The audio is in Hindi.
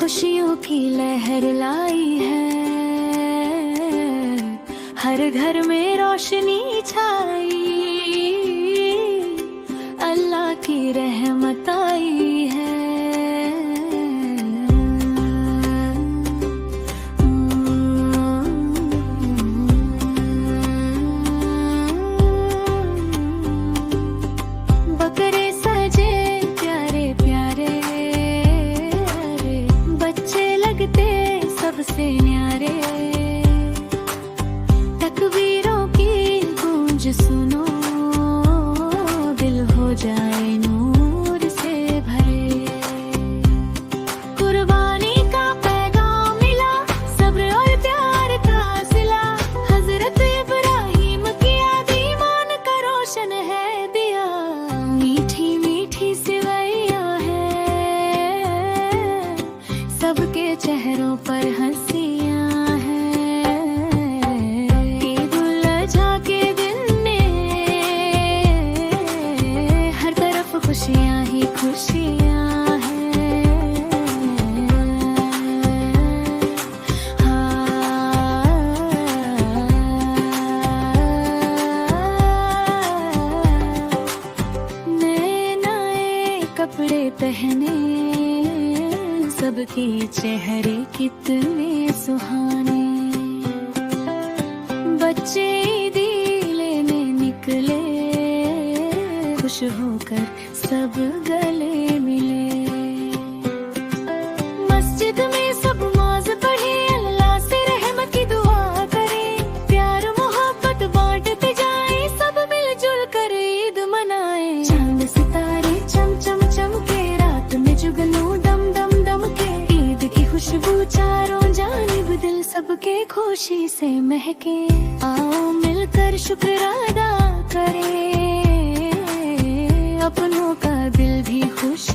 खुशियों की लहर लाई है, हर घर में रोशनी छाई, अल्लाह की रहमत आई है। बकरे सजे प्यारे प्यारे, बच्चे लगते सबसे न्यारे, तकबीरों की गूंज सुनो, दिल हो जाए नूर से भरे। कुर्बानी का पैगाम मिला, सब्र और प्यार का सिला, हजरत इब्राहिम की याद ईमान का रोशन है दिया। मीठी मीठी सिवैया है, सबके चेहरों पर हंसियां हैं। ईद उल अज़हा के दिन में हर तरफ खुशियां ही खुशियां हैं। नए नए कपड़े पहने, सबके चेहरे कितने सुहाने, बच्चे ईदी लेने निकले, खुश होकर सब गले मिले। मस्जिद में सब नमाज पढ़े, अल्लाह से रहमत की दुआ करे, प्यार मोहब्बत बांटते जाए, सब मिलजुल कर ईद मनाए। चांद सितारे चम चम चमके, रात में जुगनू डम डम डम के, ईद की खुशबू चारों जानिब, दिल सबके खुशी से महके। आओ मिलकर शुक्र अदा करें, अपनों का दिल भी खुश